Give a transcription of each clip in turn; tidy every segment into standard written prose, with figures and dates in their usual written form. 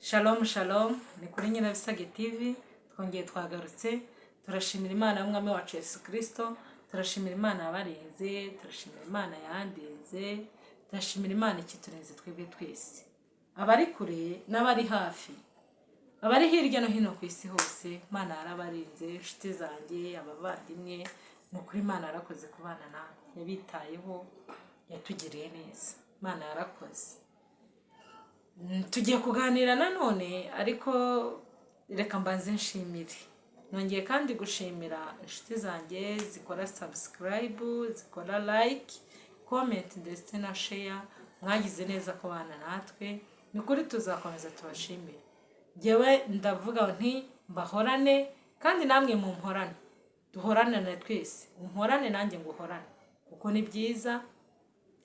Shalom shalom, ni kuri Nyirabisage TV, twongeye twagarutse, turashimira Imana y'Umwami wacu Yesu Kristo, turashimira Imana yabarinze, turashimira Imana yandinze, turashimira Imana ikiturinze twebwe twese. Abari kure n'abari hafi, abari hirya no hino ku isi hose, Imana yarabarinze, inshuti zanjye, abavandimwe, ni ukuri Imana yarakoze kubana nawe, yabitayeho, yatugiriye neza. Imana yarakoze. Tugiye kuganira nanone ariko reka mbanze nshimire. Nongeye kandi gushimira inshuti zanjye zikora subscribe, zikora like, comment ndetse na share. Mwagize neza ko bana natwe. Ni kuri tuzakomeza tubashimire. Jewe ndavuga nti mbahorane kandi namwe mumporane. Duhorane na twese. Umporane nanjye nguhorane. Kuko ni byiza.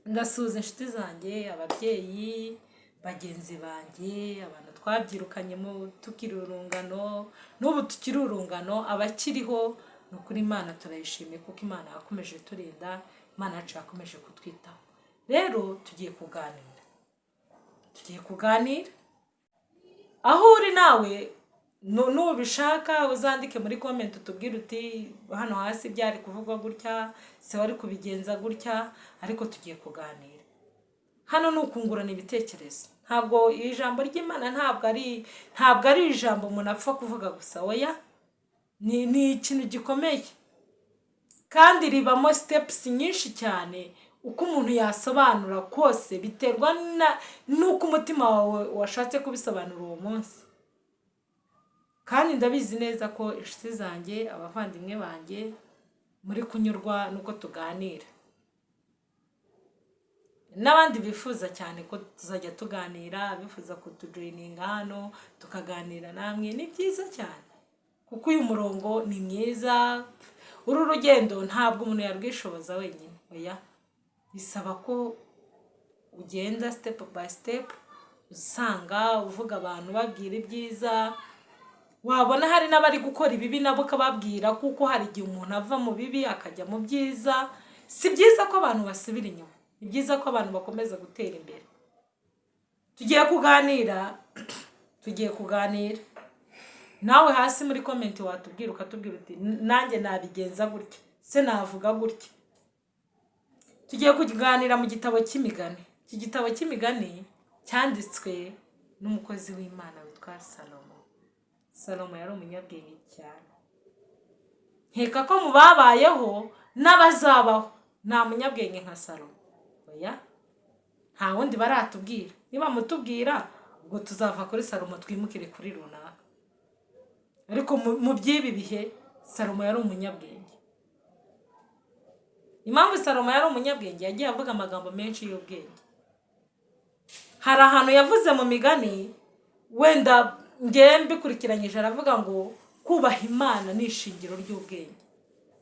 Ndasuza inshuti zanjye, ababyeyi, bagenzi banjye, abantu twabyirukanye mu tukiri urungano, n'ubu tukiri urungano, abakiriho, no kuri Imana turayishimiye kuko Imana yakomeje turinda, Imana yacu yakomeje kutwitaho. Rero tugiye kuganira. Aho uri nawe nubishaka uzandike muri comment utubwire uti hano hasi byari kuvugwa gutya, se wari kubigenza gutya, ariko tugiye kuganira. Hano nukungurana ibitekerezo. Ntabwo ijambo ry'Imana ntabwo ari ijambo umuntu apfa kuvuga gusa, oya. Ni ikintu gikomeye. Kandi ribamo steps nyinshi cyane. Uko umuntu yasobanura kose biterwa nuko umutima wawe washatse kubisobanura uwo munsi. Kandi ndabizi neza ko inshuti zanjye, abavandimwe banjye muri kunyurwa nuko tuganira. N'abandi bifuza cyane ko tuzajya tuganira, bifuza kutujoininga hano tukaganira namwe, ni byiza cyane kuko uyu murongo ni mwiza. Uru rugendo ntabwo umuntu yarwishoboza wenyine, oya. Bisaba ko ugenda step by step, usanga uvuga abantu babwira ibyiza. Wabona hari n'abari gukora ibibi nabo kababwira, kuko hari igihe umuntu ava mu bibi akajya mu byiza. Si byiza ko abantu basubira inyuma. Ni byiza ko abantu bakomeza gutera imbere. Tugiye kuganira. Nawe hasi muri comment watubwira ukatubwira uti nanjye nabigenza gutya, se navuga gutya. Tugiye kuganira mu gitabo cy'imigani. Iki gitabo cy'imigani cyanditswe n'umukozi w'Imana witwa Salomo. Salomo yari umunyabwenge cyane. Nkeka ko mu babayeho n'abazabaho nta munyabwenge nka Salomo. Oya, nta wundi baratubwira. Niba mutubwira ubwo tuzava kuri Salomo twimukire kuri runaka. Ariko mu by'ibi bihe Salomo yari umunyabwenge. Impamvu Salomo yari umunyabwenge, yagiye avuga amagambo menshi y'ubwenge. Hari ahantu yavuze mu migani, wenda ngiye mbikurikiranyije, aravuga ngo kubaha Imana ni ishingiro ry'ubwenge.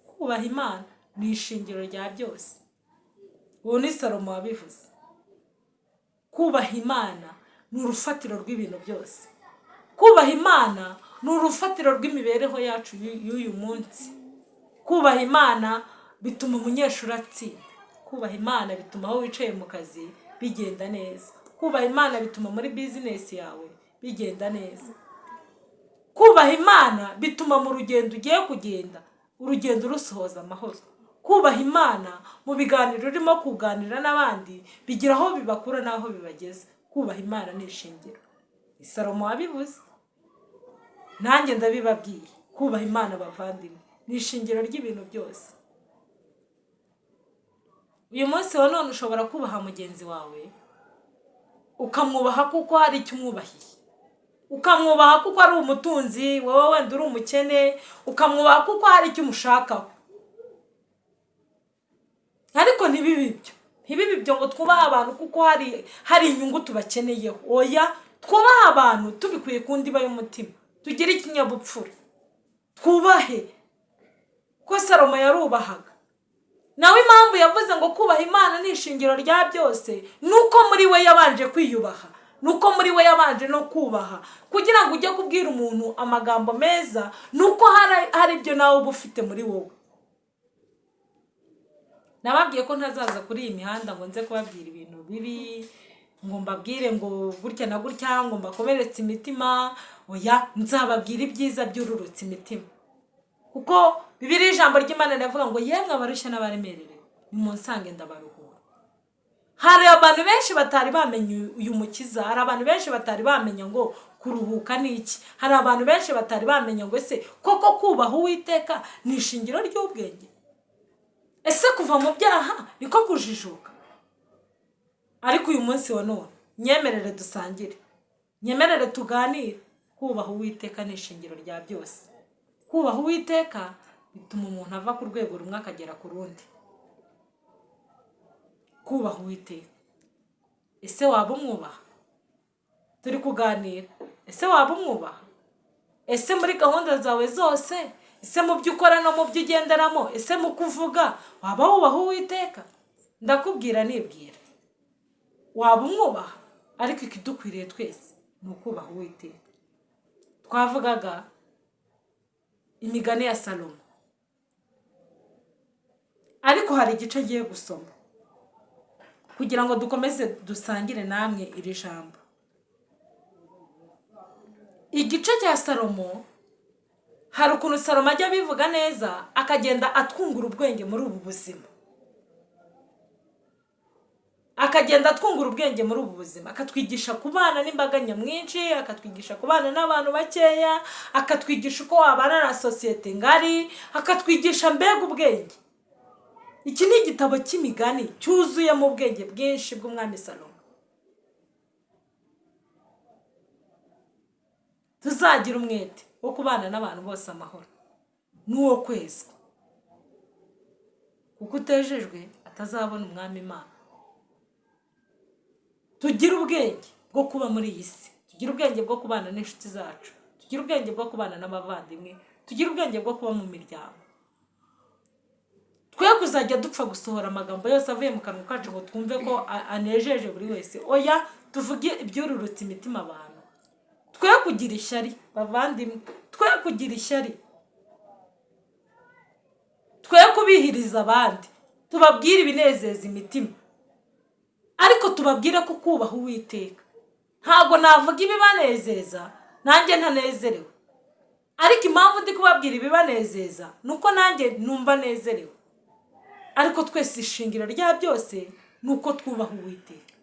Kubaha Imana ni ishingiro rya byose. Uwo ni Salomo wabivuze. Kubaha Imana ni urufatiro rw'ibintu byose. Kubaha Imana ni urufatiro rw'imibereho yacu y'uyu munsi. Kubaha Imana bituma umunyeshuri atsinda. Kubaha Imana bituma aho wicaye mu kazi bigenda neza. Kubaha Imana bituma muri business yawe bigenda neza. Kubaha Imana bituma mu rugendo ugiye kugenda, urugendo rusohoza amahoro. Kubaha Imana mu biganiro urimo kuganira n'abandi bigira aho bibakura n'aho bibageza. Kubaha Imana ni ishingiro. Salomo wabivuze, nanjye ndabibabwiye. Kubaha Imana bavandimwe ni ishingiro ry'ibintu byose. Uyu munsi wa none ushobora kubaha mugenzi wawe, ukamwubaha kuko hari icyo umwubahiye. Ukamwubaha kuko ari umutunzi, wowe wenda uri umukene, ukamwubaha kuko hari icyo umushakaho. Ariko ntibibi byo ngo twubaha abantu kuko hari inyungu tubakeneyeho. Oya, twubaha abantu tubikuye ku ndiba y'umutima. Tugire ikinyabupfura. Twubahe. Ko Salomo yarubahaga. Nawe impamvu yavuze ngo kubaha Imana ni ishingiro rya byose, nuko muri we yabanje kwiyubaha. Nuko muri we yabanje no kubaha. Kugira ngo ujye kubwira umuntu amagambo meza, nuko hari ibyo nawe uba ufite muri wowe. Nababwiye ko ntazaza kuri iyi mihanda ngo nze kubabwira ibintu bibi, ngo mbabwire ngo gutya na gutya ngo mbakomeretse imitima, oya, nzababwira ibyiza byururutse imitima. Kuko Bibiliya ijambo ry'Imana riravuga ngo yemwe abarushya n'abaremerewe nimunsange ndabaruhura. Hari abantu benshi batari bamenye uyu mukiza, hari abantu benshi batari bamenye ngo kuruhuka ni iki, hari abantu benshi batari bamenye ngo ese koko kubaha Uwiteka ni ishingiro ry'ubwenge, ese kuva mu byaha niko kujijuka. Ariko uyu munsi wa none nyemerere dusangire, nyemerere tuganire. Kubaha Uwiteka ni ishingiro rya byose. Kubaha Uwiteka bituma umuntu ava ku rwego rumwe akagera ku rundi. Kubaha Uwiteka, ese waba umwubaha? Turi kuganira, ese waba umwubaha? Ese muri gahunda zawe zose, ese mu byo ukora no mu byo ugenderamo, ese mu kuvuga waba wubaha Uwiteka? Ndakubwira nibwira, waba umwubaha. Ariko ikidukwiriye twese ni ukubaha Uwiteka. Twavugaga imigani ya Salomo, ariko hari igice ngiye gusoma kugira ngo dukomeze dusangire namwe iri jambo. Igice cya Salomo, hari ukuntu Salomo ajya bivuga neza akagenda atwungura ubwenge muri ubu buzima, akagenda atwungura ubwenge muri ubu buzima, akatwigisha kubana n'imbaga nyamwinshi, akatwigisha kubana n'abantu bakeya, akatwigisha uko wabana na sosiyete ngari, akatwigisha mbega ubwenge. Iki ni igitabo cy'imigani cyuzuyemo ubwenge bwinshi bw'umwami Salomo. Tuzagira umwete wo kubana n'abantu bose amahoro n'uwo kwezwa, kuko utejejwe atazabona umwami Imana. Tugire ubwenge bwo kuba muri iyi si, tugire ubwenge bwo kubana n'inshuti zacu, tugire ubwenge bwo kubana n'abavandimwe, tugire ubwenge bwo kuba mu miryango. Twe kuzajya dupfa gusohora amagambo yose avuye mu kanwa kacu ngo twumve ko anejeje buri wese. Oya, tuvuge ibyururutse imitima abantu. Twe kugira ishyari bavandimwe, twe kugira ishyari, twe kubihiriza abandi, tubabwire ibinezeza imitima, ariko tubabwire ko kubaha Uwiteka. Ntabwo navuga ibibanezeza nanjye ntanezerewe, ariko impamvu ndi kubabwira ibibanezeza nuko nanjye numva nezerewe. Ariko twese ishingiro rya byose nuko twubaha Uwiteka.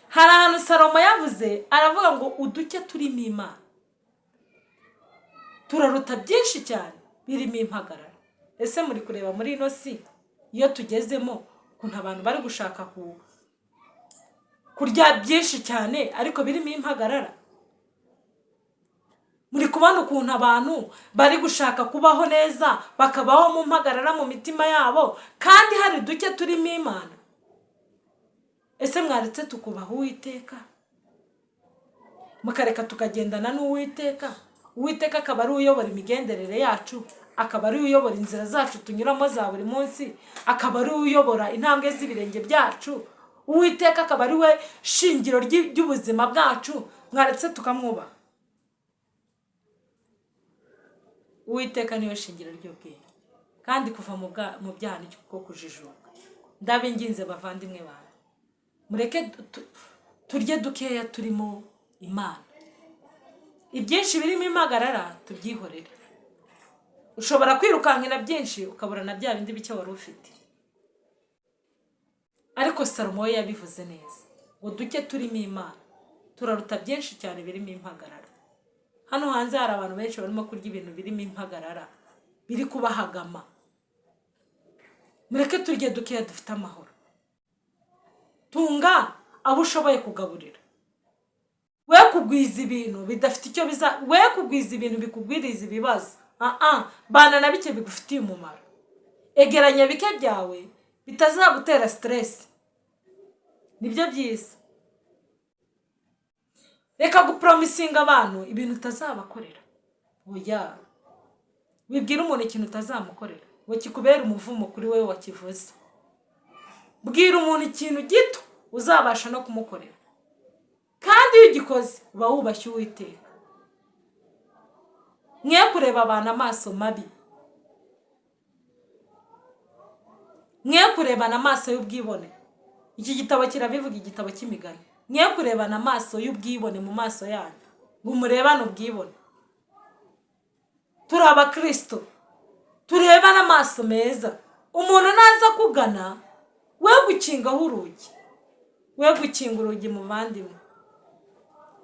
Hari ahantu Salomo yavuze, aravuga ngo uduke turimo Imana turaruta byinshi cyane birimo impagarara. Ese muri kureba muri ino si iyo tugezemo ukuntu abantu bari gushaka kurya byinshi cyane ariko birimo impagarara? Muri kubona ukuntu abantu bari gushaka kubaho neza bakabaho mu mpagarara mu mitima yabo, kandi hari duke turimo Imana? Ese mwaretse tukubaha Uwiteka, mukareka tukagendana n'Uwiteka? Uwiteka akaba ari uyobora imigenderere yacu, akaba ari uyobora inzira zacu tunyuramo za buri munsi, akaba ari uyobora intambwe z'ibirenge byacu. Uwiteka akaba ari we shingiro ry'ubuzima bwacu. Mwaretse tukamwubaha? Uwiteka niwe shingiro ry'ubwenge, kandi kuva mu byaha nicyo kuko kujijuka. Ndabinginze bavandimwe bawe, mureke turye dukeya turimo Imana. Ibyinshi birimo impagarara tubyihorere. Ushobora kwirukankira byinshi ukabura na bya bindi bike wari ufite. Ariko Salomo we yabivuze neza ngo duke turimo Imana turaruta byinshi cyane birimo impagarara. Hano hanze hari abantu benshi barimo kurya ibintu birimo impagarara, biri kubahagama. Mureke turye dukeya dufite amahoro. Tunga abo ushoboye kugaburira. We kugwiza ibintu bidafite icyo we kugwiza ibintu bikugwiriza ibibazo. Bana na bike bigufitiye umumaro. Egeranya bike byawe bitazagutera stress. Nibyo byiza. Reka gupromisinga abantu ibintu utazabakorera. Oya, wibwira umuntu ikintu utazamukorera ngo kikubera umuvumo kuri wewe wakivuze. Bwira umuntu ikintu gito uzabasha no kumukorera, kandi iyo ugikoze uba wubashye Uwiteka. Mwe kureba abantu amaso mabi, mwe kurebana amaso y'ubwibone. iki gitabo kirabivuga, igitabo cy'imigani. Mwe kurebana amaso y'ubwibone mu maso yanyu ngo murebane ubwibone. Turi abakristo, turebana amaso meza. Umuntu naza kugana we gukingaho urugi, we gukinga urugi muvandimwe.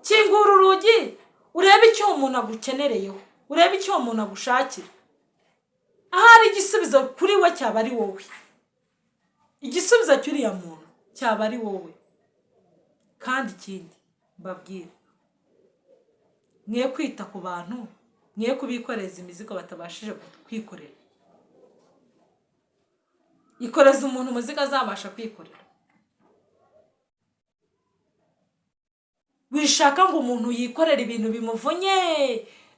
Kingura urugi urebe icyo umuntu agukenereyeho, urebe icyo umuntu agushakira. Ahari igisubizo kuri we cyaba ari wowe, igisubizo cy'uriya muntu cyaba ari wowe. Kandi ikindi mbabwira, mwe kwita ku bantu, mwe kubikoreza imizigo batabashije kwikorera. Ikoreza umuntu umuzigo azabasha kwikorera. Wishaka ngo umuntu yikorera ibintu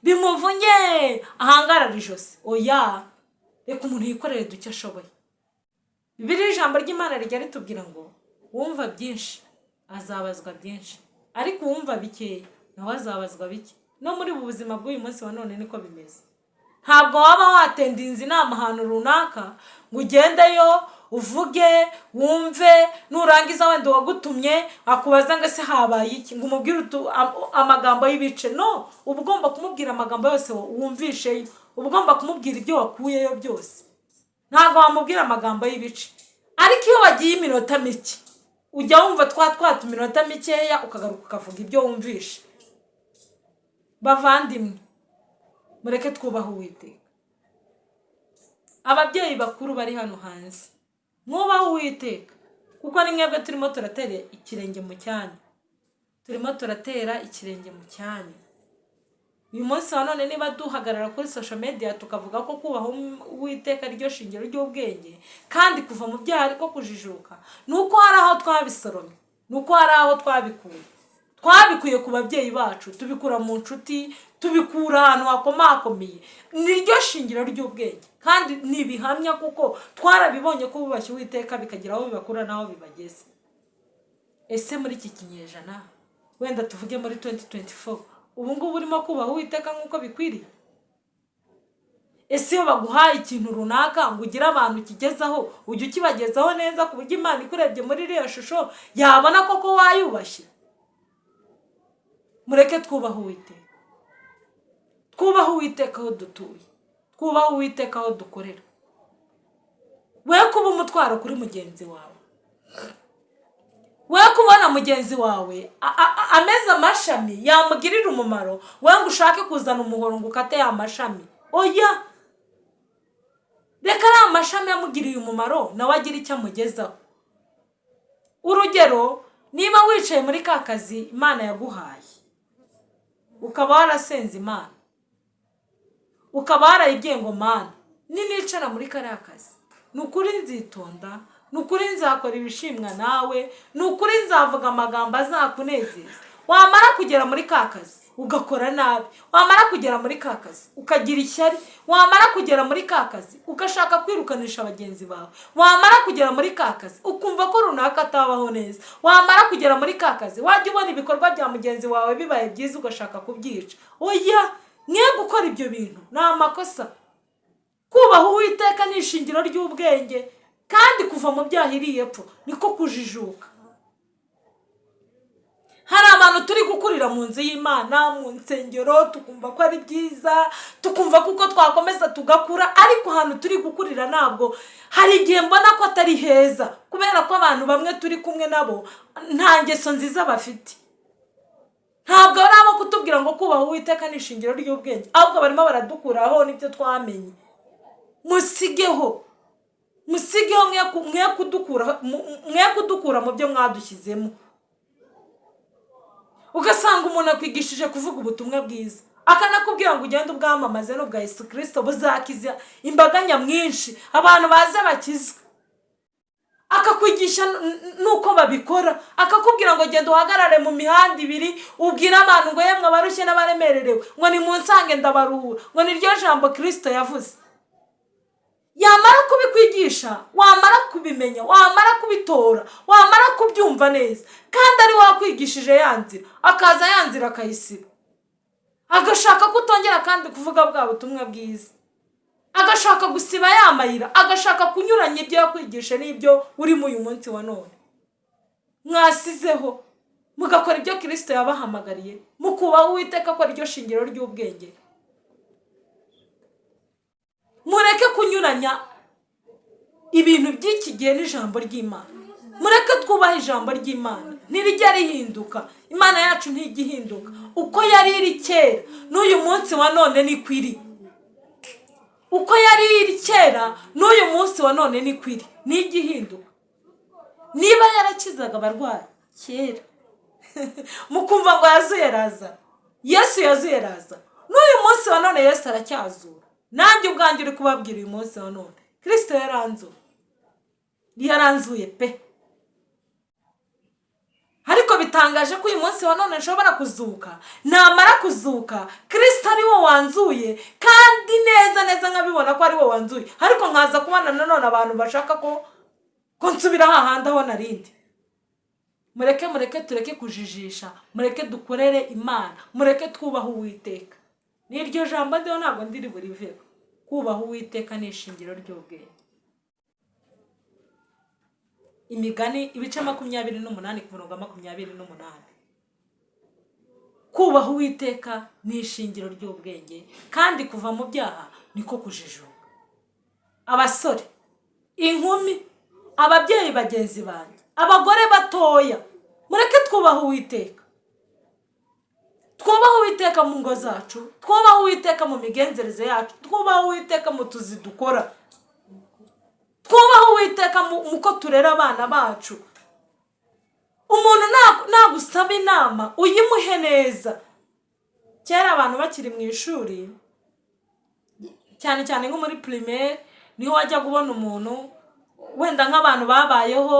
bimuvunye ahangarara ijosi. Oya, reka umuntu yikorere duke ashoboye. Bibiliya ijambo ry'Imana rijya ritubwira ngo wumva byinshi azabazwa byinshi, ariko uwumva bikeya nawe azabazwa bike. No muri ubu buzima bw'uyu munsi wa none niko bimeze. Ntabwo waba watendinze inama ahantu runaka ngo ugendeyo uvuge wumve, nurangiza wenda wagutumye akubaza ngo se habaye iki, ngo umubwire amagambo y'ibice. No, uba ugomba kumubwira amagambo yose wumvisheyo, uba ugomba kumubwira ibyo wakuyeyo byose. Ntabwo wamubwira amagambo y'ibice. Ariko iyo wagiye iminota mike ujya wumva twatu iminota mikeya ukagaruka ukavuga ibyo wumvishe. Bavandimwe, mureke twubaha Uwiteka. Ababyeyi bakuru bari hano hanze, mwubaha Uwiteka, kuko ni mwebwe turimo turatera ikirenge mu cyanyu. Turimo turatera ikirenge mu cyanyu. Uyu munsi wa none niba duhagarara kuri social media tukavuga ko kubaha Uwiteka ryo shingiro ry'ubwenge, kandi kuva mu byaha ariko kujijuka, nuko hari aho twabisoromye, nuko hari aho twabikuye ku babyeyi bacu, tubikura mu nshuti, tubikura ahantu hakomakomeye. Niryo shingiro ry'ubwenge, kandi nibihamya kuko twarabibonye ko bubashye Uwiteka bikagira aho bibakura naho bibageze. Ese muri iki kinyejana, wenda tuvuge muri 2024, ubu ngubu urimo kubaha Uwiteka nk'uko bikwiriye? Ese iyo baguhaye ikintu runaka ngo ugire abantu kigezaho, ujye ukibagezaho neza ku buryo Imana ikurebye muri iriya shusho yabona koko wayubashye? Mureke twubaha Uwiteka. Twubaha Uwiteka aho dutuye, twubaha Uwiteka aho dukorera. We kuba umutwaro kuri mugenzi wawe, we kubona mugenzi wawe ameze amashami yamugirira umumaro, we ngo ushake kuzana umuhoro ngo ukate ya mashami. Oya, reka ari amashami yamugiriye umumaro nawe agira icyo amugezaho. Urugero, niba wicaye muri ka kazi Imana yaguhaye, ukaba warasenze Imana, ukaba warayibwiye ngo Mana ninicara muri kariya kazi, nukuri nzitonda, nukuri nzakora ibishimwa nawe, nukuri nzavuga amagambo azakunezeza. Wamara kugera muri ka kazi ugakora nabi, wamara kugera muri ka kazi ukagira ishyari, wamara kugera muri ka kazi ugashaka kwirukanisha abagenzi bawe, wamara kugera muri ka kazi ukumva ko runaka atabaho neza, wamara kugera muri ka kazi wajya ubona ibikorwa bya mugenzi wawe bibaye byiza ugashaka kubyica. Oya, mwe gukora ibyo bintu ni amakosa. Kubaha Uwiteka ni ishingiro ry'ubwenge, kandi kuva mu byaha iriye epfo niko kujijuka. Hari abantu turi gukurira mu nzu y'Imana, mu nsengero, tukumva ko ari byiza, tukumva kuko twakomeza tugakura, ariko ahantu turi gukurira ntabwo, hari igihe mbona ko atari heza, kubera ko abantu bamwe turi kumwe nabo nta ngeso nziza bafite. Ntabwo ari abo kutubwira ngo kubaha Uwiteka ni ishingiro ry'ubwenge, ahubwo barimo baradukuraho n'ibyo twamenye. Musigeho mwe kudukura mu byo mwadushyizemo. Ugasanga umuntu akwigishije kuvuga ubutumwa bwiza, akanakubwira ngo ugende ubwamamaze n'ubwa Yesu Kristo buzakiza imbaga nyamwinshi, abantu baze bakizwe. Akakwigisha nuko babikora, akakubwira ngo genda uhagarare mu mihanda ibiri ubwire abantu ngo yemwe abarushye n'abaremererewe ngo nimunsange ndabaruhura, ngo niryo jambo Kristo yavuze. Yamara kubikwigisha, wamara kubimenya, wamara kubitora, wamara kubyumva neza, kandi ari wakwigishije yanzira, akaza yanzira akayisiba, agashaka kutongera kandi kuvuga bwa butumwa bwiza, agashaka gusiba yamayira, agashaka kunyuranya ibyo yakwigisha n'ibyo urimo uyu munsi wa none. mwasizeho mugakora ibyo Kristo yabahamagariye, mukubaho Uwiteka ko ryo shingiro ry'ubwenge. Mureke kunyuranya ibintu by'iki gihe n'ijambo ry'Imana. Mureke twubaha ijambo ry'Imana, ntirijya rihinduka. Imana yacu ntijya ihinduka, uko yari iri kera n'uyu munsi wa none ni kwiri. Uko yari iri kera n'uyu munsi wa none ni kwiri, ntijya ihinduka. Niba yarakizaga abarwayi kera mukumva ngo yazuye Lazaro, Yesu yazuye Lazaro, n'uyu munsi wa none Yesu aracyazura. Nanjye ubwanjye uri kubabwira uyu munsi wa none Kristo yaranzuye pe. Ariko bitangaje ko uyu munsi wa none nshobora kuzuka, namara kuzuka Kristo ari wo wanzuye, kandi neza nkabibona ko ari wo wanzuye, ariko nkaza kubana nanone abantu bashaka ko nsubira hahandi aho narindi. Mureke tureke kujijisha, mureke dukorere Imana, mureke twubaha Uwiteka. N'iryo jambo ndiho ntabwo ndiri buriveho. Kubaha Uwiteka ni ishingiro ry'ubwenge. Imigani ibice 28 ku murongo 28. Kubaha Uwiteka ni ishingiro ry'ubwenge, kandi kuva mu byaha niko kujijuka. Abasore, inkumi, ababyeyi bagenzi banjye, abagore batoya, mureke twubaha Uwiteka. Twubaha Uwiteka mu ngo zacu, twubaha Uwiteka mu migenzereze yacu, twubaha Uwiteka mu tuzi dukora, twubaha Uwiteka muko turera abana bacu. Umuntu nagusaba inama uyimuhe neza. Kera abantu bakiri mu ishuri, cyane nko muri primaire, niho wajya kubona umuntu wenda nk'abantu babayeho,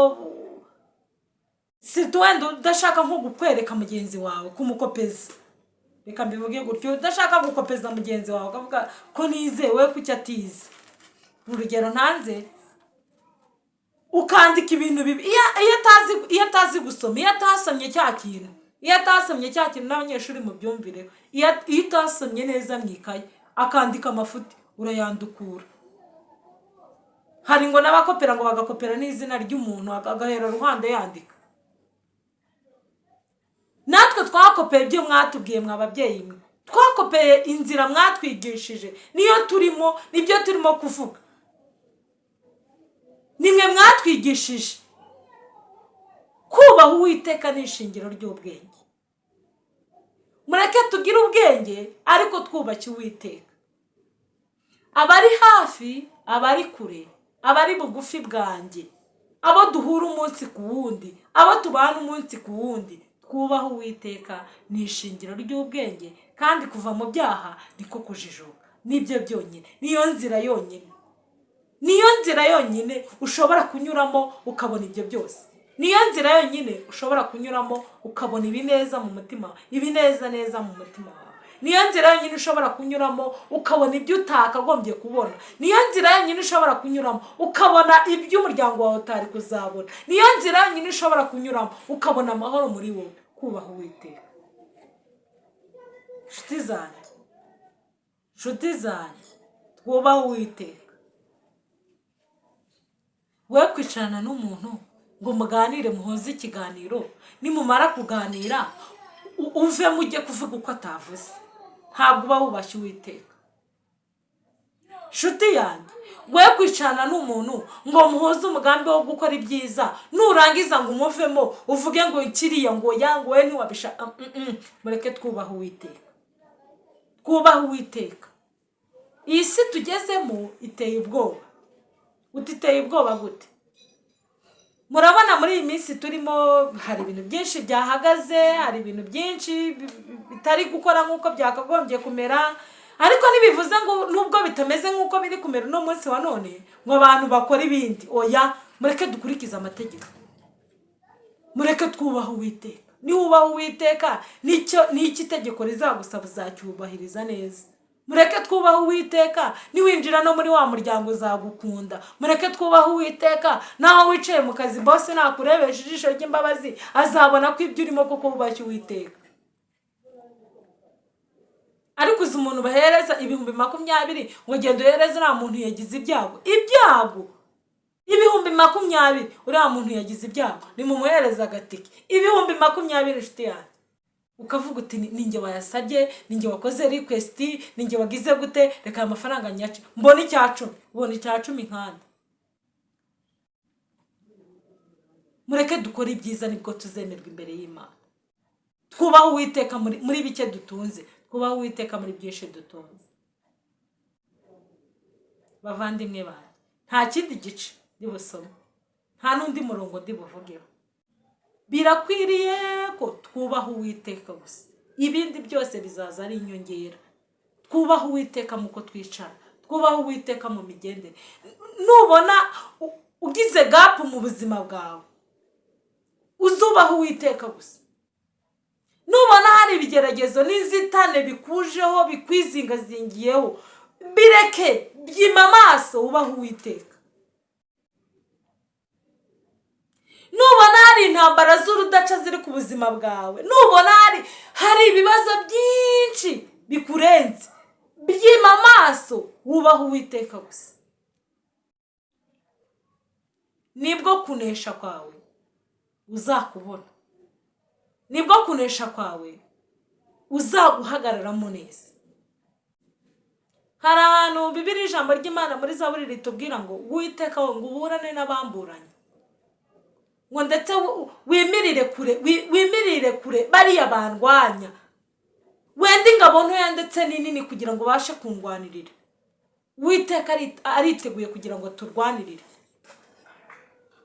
si wenda udashaka nko gukwereka mugenzi wawe kumukopeza. Reka mbivuge gutyo, udashaka gukopeza mugenzi wawe ukavuga ko nizewe kuki atize. Urugero ntanze, ukandika ibintu bibi iyo atazi gusoma, iyo atasomye cya kintu n'abanyeshuri mu byumvire, iyo utasomye neza mwikaye akandika amafuti urayandukura. Hari ngo n'abakopera ngo bagakopera n'izina ry'umuntu agahera ruhande yandika. Natwe twakopeye ibyo mwatubwiye mw'ababyeyi mwe, twakopeye inzira mwatwigishije, niyo turimo, nibyo turimo kuvuga. Nimwe mwatwigishije. Kubaha Uwiteka ni ishingiro ry'ubwenge. Mureke tugire ubwenge ariko twubake Uwiteka. Abari hafi, abari kure, abari bugufi bwanjye, abo duhura umunsi ku wundi, abo tubana umunsi ku wundi, twubaha Uwiteka ni ishingiro ry'ubwenge, kandi kuva mu byaha niko kujijuka. Nibyo byonyine, niyo nzira yonyine ushobora kunyuramo ukabona ibyo byose. Niyo nzira yonyine ushobora kunyuramo ukabona ibineza mu mutima, ibineza mu mutima wawe. Niyo nzira yonyine ushobora kunyuramo ukabona ibyo utakagombye kubona. Niyo nzira yonyine ushobora kunyuramo ukabona ibyo umuryango wawe utari kuzabona. Niyo nzira yonyine ushobora kunyuramo ukabona amahoro muri wowe. Kubaha Uwiteka. Nshuti zanjye, twubaha Uwiteka. We kwicarana n'umuntu ngo muganire, muhoze ikiganiro, nimumara kuganira uve mujye kuvuga uko atavuze, ntabwo uba wubashye Uwiteka. Nshuti yanjye, we kwicarana n'umuntu ngo muhoze umugambi wo gukora ibyiza, nurangiza ngo umuvemo uvuge ngo ikiriya ngo yango we ntiwabishaka. Mureke twubaha Uwiteka. Twubaha Uwiteka. Iyi si tugezemo iteye ubwoba. Utiteye ubwoba gute? Murabona muri iyi minsi turimo hari ibintu byinshi byahagaze, hari ibintu byinshi bitari gukora nk'uko byakagombye kumera, ariko ntibivuze ngo nubwo bitameze nk'uko biri kumera uno munsi wa none ngo abantu bakora ibindi. Oya, mureke dukurikize amategeko. Mureke twubaha Uwiteka. Niwubaha Uwiteka n'iki itegeko rizagusaba uzacyubahiriza neza. Mureke twubaha Uwiteka, niwinjira no muri wa muryango uzagukunda. Mureke twubaha Uwiteka, naho wicaye mu kazi boss nakurebesha ijisho ry'imbabazi azabona ko ibyo urimo koko wubashye Uwiteka. Ariko uzi umuntu bahereza 20,000 ngo genda uhereze nta muntu yagize ibyago. ibihumbi 20 uriya muntu yagize ibyago nimumuhereza agatike, ibihumbi 20 inshuti yanjye, ukavuga uti ninjye wayasabye, ninjye wakoze request, ninjye wagize gute, reka amafaranga nyace mbona icyacumi, ubona icyacumi nkanda. Mureke dukora ibyiza nibwo tuzemerwa imbere y'Imana. Twubaho Uwiteka muri bike dutunze, twubaho Uwiteka muri byinshi dutunze. Bavandimwe banjye, nta kindi gice ndibusoma, nta n'undi murongo ndibuvugeho. Birakwiriye ko twubaho Uwiteka gusa, ibindi byose bizaza ari inyongera. Twubaho Uwiteka muko twicara, twubaho Uwiteka mu migendere. Nubona ugize gap mu buzima bwawe, uzubaho Uwiteka gusa. Nubona hari ibigeragezo n'inzitane bikujeho, bikwizingazingiyeho, bireke, byima amaso, ubaho Uwiteka. Nubona hari intambara z'urudaca ziri ku buzima bwawe, nubona hari ibibazo byinshi bikurenze, byima amaso, ubaho Uwiteka gusa. Nibwo kunesha kwawe uzakubona, nibwo kunesha kwawe uzaguhagararamo neza. Hari ahantu Bibiliya ijambo ry'Imana muri Zaburi ritubwira ngo Uwiteka ngo uburane n'abamburanye, ngo ndetse wimirire kure bariya bandwanya, wenda ingabo ntoya ndetse n'inini kugira ngo bashe kundwanirira. Uwiteka ariteguye kugira ngo turwanirire.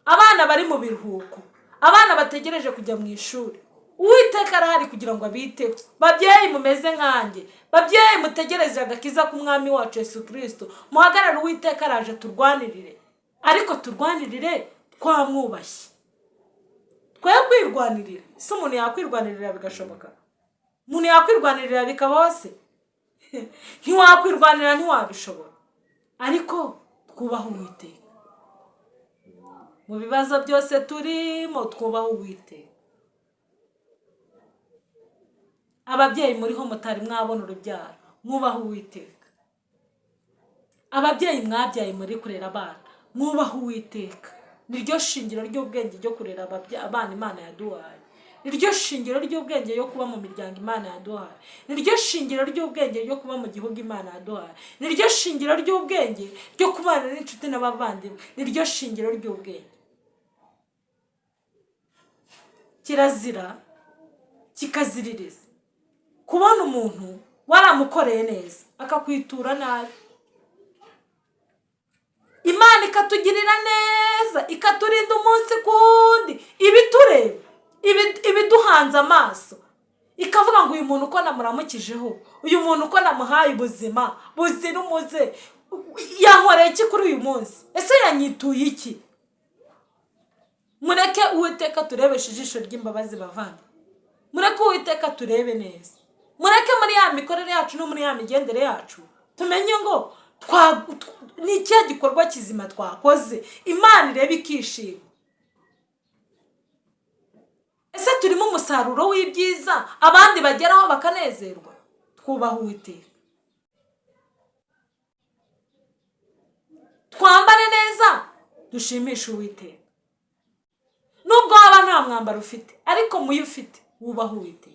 Abana bari mu biruhuko, abana bategereje kujya mu ishuri, Uwiteka arahari kugira ngo abiteho. Babyeyi mumeze nkanjye, babyeyi mutegereje agakiza k'umwami wacu Yesu Kristo, muhagarare, Uwiteka araje turwanirire. Ariko turwanirire twamwubashye, twe kwirwanirira. Se umuntu yakwirwanirira bigashoboka? Umuntu yakwirwanirira bikabaho se? Ntiwakwirwanirira, ntiwabishobora. Ariko twubaho Uwiteka mu bibazo byose turimo, twubaho Uwiteka. Ababyeyi muriho mutari mwabona urubyaro, mwubaho Uwiteka. Ababyeyi mwabyaye muri kurera abana, mwubaho Uwiteka. Niryo shingiro ry'ubwenge ryo kurera abana Imana yaduhaye, niryo shingiro ry'ubwenge yo kuba mu miryango Imana yaduhaye, niryo shingiro ry'ubwenge ryo kuba mu gihugu Imana yaduhaye, niryo shingiro ry'ubwenge ryo kubana n'inshuti n'abavandimwe, niryo shingiro ry'ubwenge. Kirazira kikaziririza kubona umuntu waramukoreye neza akakwitura nabi. Imana ikatugirira neza, ikaturinda umunsi kundi, ibitureba, ibiduhanze amaso, ikavuga ngo uyu muntu uko namuramukijeho, uyu muntu uko namuhaye ubuzima buzira umuze, yankoreye iki kuri uyu munsi? Ese yanyituye iki? Mureke Uwiteka turebeshe ijisho ry'imbabazi bavandi, mureke Uwiteka turebe neza, mureke muri ya mikorere yacu no muri ya migendere yacu tumenye ngo ni ikihe gikorwa kizima twakoze Imana ireba ikishima. Ese turimo umusaruro w'ibyiza abandi bageraho bakanezerwa? Twubaho Uwiteka, twambare neza, dushimishe Uwiteka. Nubwo waba nta mwambaro ufite, ariko muyo ufite wubaho Uwiteka.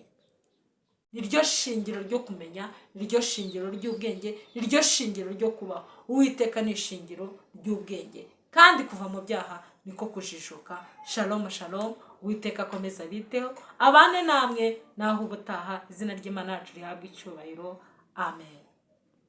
Niryo shingiro ryo kumenya, niryo shingiro ry'ubwenge, niryo shingiro ryo kubaho. Uwiteka ni ishingiro ry'ubwenge, kandi kuva mu byaha niko kujijuka. Shalom shalom. Uwiteka akomeza biteho, abane namwe naho ubutaha. Izina ry'Imana yacu rihabwe icyubahiro. Amen.